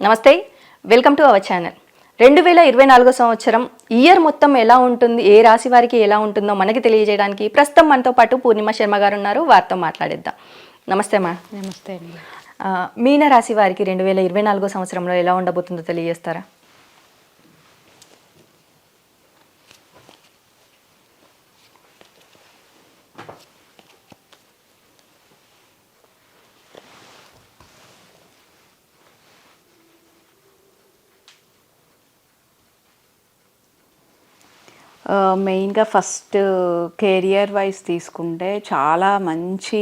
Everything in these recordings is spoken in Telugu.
నమస్తే, వెల్కమ్ టు అవర్ ఛానల్. 2024 సంవత్సరం ఇయర్ మొత్తం ఎలా ఉంటుంది, ఏ రాశి వారికి ఎలా ఉంటుందో మనకి తెలియజేయడానికి ప్రస్తుతం మనతో పాటు పూర్ణిమ శర్మ గారు ఉన్నారు. వారితో మాట్లాడిద్దాం. నమస్తే మా. నమస్తే అండి. మీన రాశి వారికి 2024 సంవత్సరంలో ఎలా ఉండబోతుందో తెలియజేస్తారా? మెయిన్గా ఫస్ట్ కెరియర్ వైజ్ తీసుకుంటే చాలా మంచి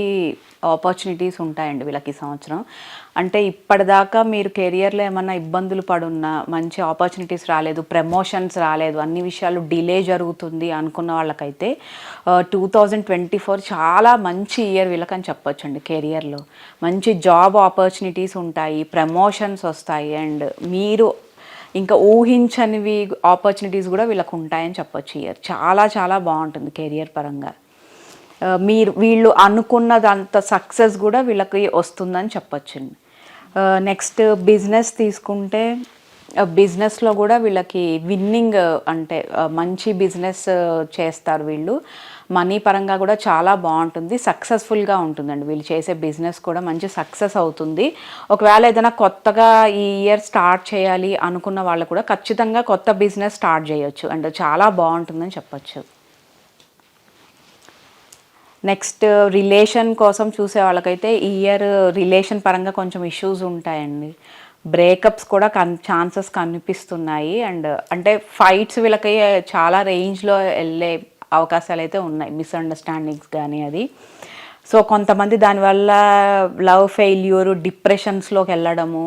ఆపర్చునిటీస్ ఉంటాయండి వీళ్ళకి ఈ సంవత్సరం. అంటే ఇప్పటిదాకా మీరు కెరియర్లో ఏమన్నా ఇబ్బందులు పడున్నా, మంచి ఆపర్చునిటీస్ రాలేదు, ప్రమోషన్స్ రాలేదు, అన్ని విషయాలు డిలే జరుగుతుంది అనుకున్న వాళ్ళకైతే 2024 చాలా మంచి ఇయర్ వీళ్ళకని చెప్పొచ్చండి. కెరియర్లో మంచి జాబ్ ఆపర్చునిటీస్ ఉంటాయి, ప్రమోషన్స్ వస్తాయి, అండ్ మీరు ఇంకా ఊహించనివి ఆపర్చునిటీస్ కూడా వీళ్ళకు ఉంటాయని చెప్పొచ్చు. ఇయర్ చాలా చాలా బాగుంటుంది కెరియర్ పరంగా. వీళ్ళు అనుకున్నదంత సక్సెస్ కూడా వీళ్ళకి వస్తుందని చెప్పొచ్చండి. నెక్స్ట్ బిజినెస్ తీసుకుంటే బిజినెస్లో కూడా వీళ్ళకి విన్నింగ్, అంటే మంచి బిజినెస్ చేస్తారు వీళ్ళు. మనీ పరంగా కూడా చాలా బాగుంటుంది, సక్సెస్ఫుల్గా ఉంటుందండి. వీళ్ళు చేసే బిజినెస్ కూడా మంచి సక్సెస్ అవుతుంది. ఒకవేళ ఏదైనా కొత్తగా ఈ ఇయర్ స్టార్ట్ చేయాలి అనుకున్న వాళ్ళు కూడా ఖచ్చితంగా కొత్త బిజినెస్ స్టార్ట్ చేయొచ్చు, అండ్ చాలా బాగుంటుందని చెప్పొచ్చు. నెక్స్ట్ రిలేషన్ కోసం చూసే వాళ్ళకైతే ఈ ఇయర్ రిలేషన్ పరంగా కొంచెం ఇష్యూస్ ఉంటాయండి. బ్రేకప్స్ కూడా ఛాన్సెస్ కనిపిస్తున్నాయి, అండ్ అంటే ఫైట్స్ వీళ్ళకి చాలా రేంజ్లో వెళ్ళే అవకాశాలు అయితే ఉన్నాయి, మిస్అండర్స్టాండింగ్స్ కానీ అది. సో కొంతమంది దానివల్ల లవ్ ఫెయిల్యూర్, డిప్రెషన్స్లోకి వెళ్ళడము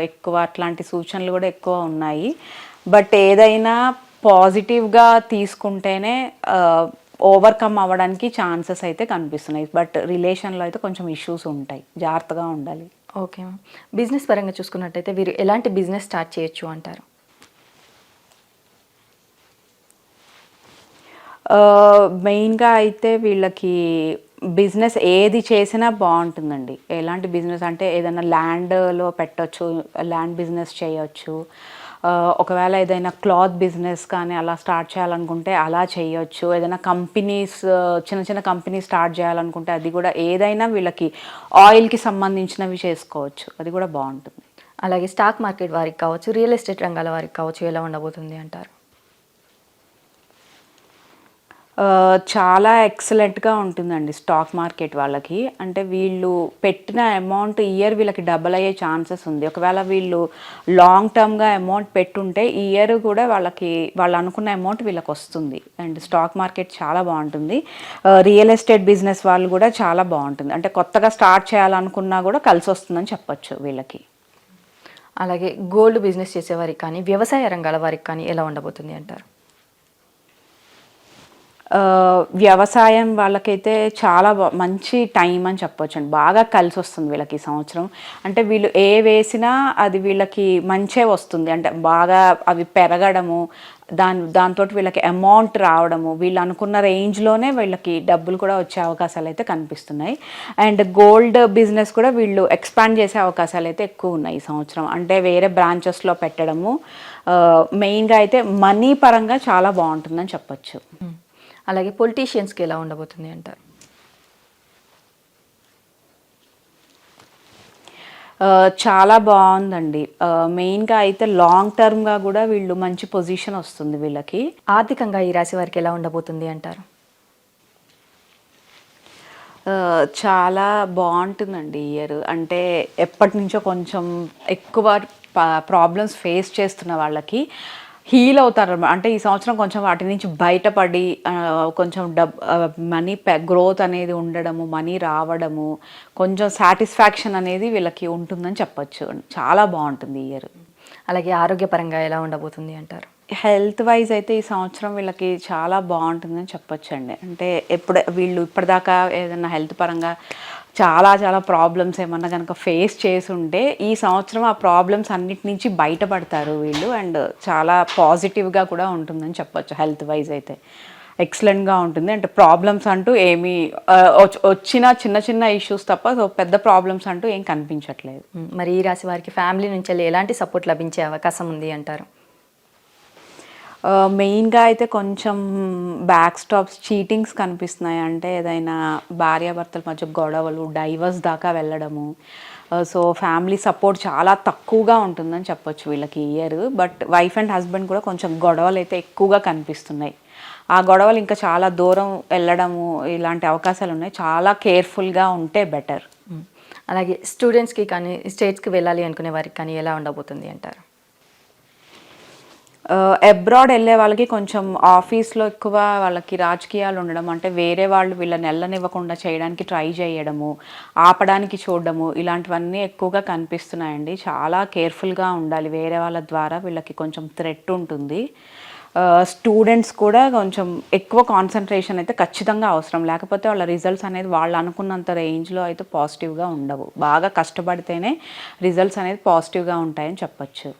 ఎక్కువ, అట్లాంటి సూచనలు కూడా ఎక్కువ ఉన్నాయి. బట్ ఏదైనా పాజిటివ్గా తీసుకుంటేనే ఓవర్కమ్ అవ్వడానికి ఛాన్సెస్ అయితే కనిపిస్తున్నాయి. బట్ రిలేషన్లో అయితే కొంచెం ఇష్యూస్ ఉంటాయి, జాగ్రత్తగా ఉండాలి. Okay ma'am. బిజినెస్ పరంగా చూసుకున్నట్టయితే వీరు ఎలాంటి బిజినెస్ స్టార్ట్ చేయొచ్చు అంటారు? మెయిన్గా అయితే వీళ్ళకి బిజినెస్ ఏది చేసినా బాగుంటుందండి. ఎలాంటి బిజినెస్ అంటే ఏదైనా ల్యాండ్లో పెట్టచ్చు, ల్యాండ్ బిజినెస్ చేయొచ్చు. ఒకవేళ ఏదైనా క్లాత్ బిజినెస్ కానీ అలా స్టార్ట్ చేయాలనుకుంటే అలా చేయొచ్చు. ఏదైనా కంపెనీస్, చిన్న చిన్న కంపెనీస్ స్టార్ట్ చేయాలనుకుంటే అది కూడా, ఏదైనా వీళ్ళకి ఆయిల్కి సంబంధించినవి చేసుకోవచ్చు, అది కూడా బాగుంటుంది. అలాగే స్టాక్ మార్కెట్ వారికి కావచ్చు, రియల్ ఎస్టేట్ రంగాల వారికి కావచ్చు, ఎలా ఉండబోతుంది అంటారు? చాలా ఎక్సలెంట్గా ఉంటుందండి స్టాక్ మార్కెట్ వాళ్ళకి. అంటే వీళ్ళు పెట్టిన అమౌంట్ ఇయర్ వీళ్ళకి డబల్ అయ్యే ఛాన్సెస్ ఉంది. ఒకవేళ వీళ్ళు లాంగ్ టర్మ్గా అమౌంట్ పెట్టుంటే ఈ ఇయర్ కూడా వాళ్ళకి వాళ్ళు అనుకున్న అమౌంట్ వీళ్ళకి వస్తుంది, అండ్ స్టాక్ మార్కెట్ చాలా బాగుంటుంది. రియల్ ఎస్టేట్ బిజినెస్ వాళ్ళు కూడా చాలా బాగుంటుంది, అంటే కొత్తగా స్టార్ట్ చేయాలనుకున్నా కూడా కలిసి వస్తుందని చెప్పొచ్చు వీళ్ళకి. అలాగే గోల్డ్ బిజినెస్ చేసేవారికి కానీ, వ్యవసాయ రంగాల వారికి కానీ ఎలా ఉండబోతుంది అంటారు? వ్యవసాయం వాళ్ళకైతే చాలా మంచి టైం అని చెప్పొచ్చు అండి. బాగా కలిసి వస్తుంది వీళ్ళకి ఈ సంవత్సరం. అంటే వీళ్ళు ఏ వేసినా అది వీళ్ళకి మంచే వస్తుంది, అంటే బాగా అవి పెరగడము, దాంతో వీళ్ళకి అమౌంట్ రావడము, వీళ్ళు అనుకున్న రేంజ్లోనే వీళ్ళకి డబ్బులు కూడా వచ్చే అవకాశాలు అయితే కనిపిస్తున్నాయి. అండ్ గోల్డ్ బిజినెస్ కూడా వీళ్ళు ఎక్స్పాండ్ చేసే అవకాశాలు అయితే ఎక్కువ ఉన్నాయి ఈ సంవత్సరం. అంటే వేరే బ్రాంచెస్లో పెట్టడము, మెయిన్గా అయితే మనీ పరంగా చాలా బాగుంటుందని చెప్పొచ్చు. అలాగే పొలిటీషియన్స్కి ఎలా ఉండబోతుంది అంటారు? చాలా బాగుందండి. మెయిన్గా అయితే లాంగ్ టర్మ్గా కూడా వీళ్ళు మంచి పొజిషన్ వస్తుంది వీళ్ళకి. ఆర్థికంగా ఈ రాశి వారికి ఎలా ఉండబోతుంది అంటారు? చాలా బాగుంటుందండి ఇయర్. అంటే ఎప్పటి నుంచో కొంచెం ఎక్కువ ప్రాబ్లమ్స్ ఫేస్ చేస్తున్న వాళ్ళకి హీల్ అవుతారు. అంటే ఈ సంవత్సరం కొంచెం వాటి నుంచి బయటపడి కొంచెం మనీ గ్రోత్ అనేది ఉండడము, మనీ రావడము, కొంచెం సాటిస్ఫాక్షన్ అనేది వీళ్ళకి ఉంటుందని చెప్పొచ్చు. చాలా బాగుంటుంది ఇయర్. అలాగే ఆరోగ్యపరంగా ఎలా ఉండబోతుంది అంటారు? హెల్త్ వైజ్ అయితే ఈ సంవత్సరం వీళ్ళకి చాలా బాగుంటుందని చెప్పొచ్చండి. అంటే వీళ్ళు ఇప్పటిదాకా ఏదైనా హెల్త్ పరంగా చాలా చాలా ప్రాబ్లమ్స్ ఏమన్నా కనుక ఫేస్ చేసి ఉంటే ఈ సంవత్సరం ఆ ప్రాబ్లమ్స్ అన్నిటి నుంచి బయటపడతారు వీళ్ళు, అండ్ చాలా పాజిటివ్గా కూడా ఉంటుందని చెప్పొచ్చు హెల్త్ వైజ్ అయితే. ఎక్సలెంట్గా ఉంటుంది. అంటే ప్రాబ్లమ్స్ అంటూ ఏమీ వచ్చిన చిన్న చిన్న ఇష్యూస్ తప్ప సో పెద్ద ప్రాబ్లమ్స్ అంటూ ఏం కనిపించట్లేదు. మరి ఈ రాశి వారికి ఫ్యామిలీ నుంచి ఎలాంటి సపోర్ట్ లభించే అవకాశం ఉంది అంటారు? మెయిన్గా అయితే కొంచెం బ్యాక్ స్టాప్స్ చీటింగ్స్ కనిపిస్తున్నాయి. అంటే ఏదైనా భార్యాభర్తల మధ్య గొడవలు డైవర్స్ దాకా వెళ్ళడము. సో ఫ్యామిలీ సపోర్ట్ చాలా తక్కువగా ఉంటుందని చెప్పొచ్చు వీళ్ళకి year. But wife and husband కూడా కొంచెం గొడవలు అయితే ఎక్కువగా కనిపిస్తున్నాయి. ఆ గొడవలు ఇంకా చాలా దూరం వెళ్ళడము ఇలాంటి అవకాశాలు ఉన్నాయి. చాలా కేర్ఫుల్గా ఉంటే బెటర్. అలాగే స్టూడెంట్స్కి కానీ స్టేట్స్కి వెళ్ళాలి అనుకునే వారికి కానీ ఎలా ఉండబోతుంది అంటారు? అబ్రాడ్ వెళ్ళే వాళ్ళకి కొంచెం ఆఫీస్లో ఎక్కువ వాళ్ళకి రాజకీయాలు ఉండడం, అంటే వేరే వాళ్ళు వీళ్ళని వెళ్ళనివ్వకుండా చేయడానికి ట్రై చేయడము, ఆపడానికి చూడడము, ఇలాంటివన్నీ ఎక్కువగా కనిపిస్తున్నాయండి. చాలా కేర్ఫుల్గా ఉండాలి. వేరే వాళ్ళ ద్వారా వీళ్ళకి కొంచెం థ్రెట్ ఉంటుంది. స్టూడెంట్స్ కూడా కొంచెం ఎక్కువ కాన్సన్ట్రేషన్ అయితే ఖచ్చితంగా అవసరం. లేకపోతే వాళ్ళ రిజల్ట్స్ అనేది వాళ్ళు అనుకున్నంత రేంజ్లో అయితే పాజిటివ్గా ఉండవు. బాగా కష్టపడితేనే రిజల్ట్స్ అనేది పాజిటివ్గా ఉంటాయని చెప్పచ్చు.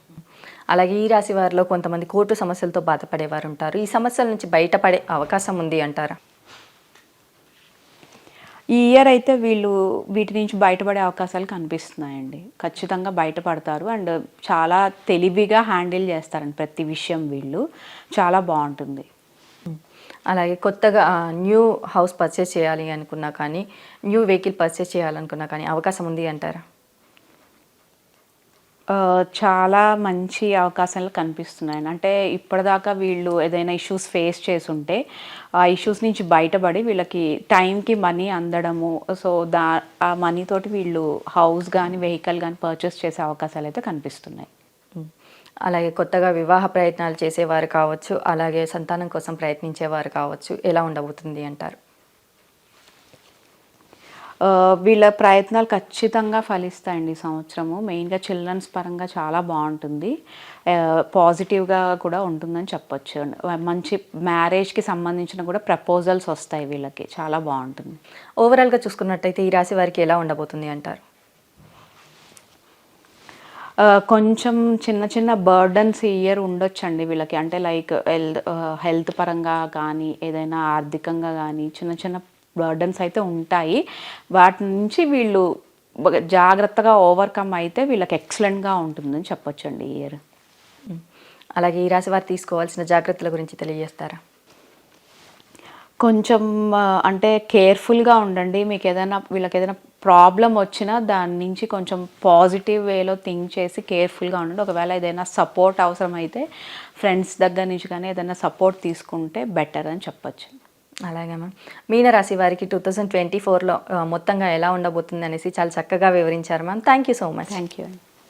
అలాగే ఈ రాశి వారిలో కొంతమంది కోర్టు సమస్యలతో బాధపడేవారు ఉంటారు. ఈ సమస్యల నుంచి బయటపడే అవకాశం ఉంది అంటారా? ఈ ఇయర్ అయితే వీళ్ళు వీటి నుంచి బయటపడే అవకాశాలు కనిపిస్తున్నాయండి. ఖచ్చితంగా బయటపడతారు. అండ్ చాలా తెలివిగా హ్యాండిల్ చేస్తారండి ప్రతి విషయం. వీళ్ళు చాలా బాగుంటుంది. అలాగే కొత్తగా న్యూ హౌస్ పర్చేస్ చేయాలి అనుకున్నా కానీ, న్యూ వెహికల్ పర్చేస్ చేయాలనుకున్నా కానీ అవకాశం ఉంది అంటారా? చాలా మంచి అవకాశాలు కనిపిస్తున్నాయి. అంటే ఇప్పటిదాకా వీళ్ళు ఏదైనా ఇష్యూస్ ఫేస్ చేసుంటే ఆ ఇష్యూస్ నుంచి బయటపడి వీళ్ళకి టైంకి మనీ అందడము, సో ఆ మనీ తోటి వీళ్ళు హౌస్ కానీ వెహికల్ కానీ పర్చేస్ చేసే అవకాశాలు అయితే కనిపిస్తున్నాయి. అలాగే కొత్తగా వివాహ ప్రయత్నాలు చేసేవారు కావచ్చు, అలాగే సంతానం కోసం ప్రయత్నించేవారు కావచ్చు, ఎలా ఉండబోతుంది అంటారు? వీళ్ళ ప్రయత్నాలు ఖచ్చితంగా ఫలిస్తాయండి ఈ సంవత్సరము. మెయిన్గా చిల్డ్రన్స్ పరంగా చాలా బాగుంటుంది. పాజిటివ్గా కూడా ఉంటుందని చెప్పొచ్చు. మంచి మ్యారేజ్కి సంబంధించిన కూడా ప్రపోజల్స్ వస్తాయి వీళ్ళకి. చాలా బాగుంటుంది. ఓవరాల్గా చూసుకున్నట్టయితే ఈ రాశి వారికి ఎలా ఉండబోతుంది అంటారు? కొంచెం చిన్న చిన్న బర్డన్స్ ఈ ఇయర్ ఉండొచ్చండి వీళ్ళకి. అంటే లైక్ హెల్త్ పరంగా కానీ ఏదైనా ఆర్థికంగా కానీ చిన్న చిన్న బర్డన్స్ అయితే ఉంటాయి. వాటి నుంచి వీళ్ళు జాగ్రత్తగా ఓవర్కమ్ అయితే వీళ్ళకి ఎక్సలెంట్గా ఉంటుందని చెప్పొచ్చండి ఈ ఇయర్. అలాగే ఈ రాశి వారు తీసుకోవాల్సిన జాగ్రత్తల గురించి తెలియజేస్తారా? కొంచెం అంటే కేర్ఫుల్గా ఉండండి. మీకు ఏదైనా వీళ్ళకి ఏదైనా ప్రాబ్లం వచ్చినా దాని నుంచి కొంచెం పాజిటివ్ వేలో థింక్ చేసి కేర్ఫుల్గా ఉండండి. ఒకవేళ ఏదైనా సపోర్ట్ అవసరమైతే ఫ్రెండ్స్ దగ్గర నుంచి కానీ ఏదైనా సపోర్ట్ తీసుకుంటే బెటర్ అని చెప్పచ్చు. అలాగే మ్యామ్, మీనరాశి వారికి 2024లో మొత్తంగా ఎలా ఉండబోతుంది అనేసి చాలా చక్కగా వివరించారు ma'am. Thank you so much. Thank you.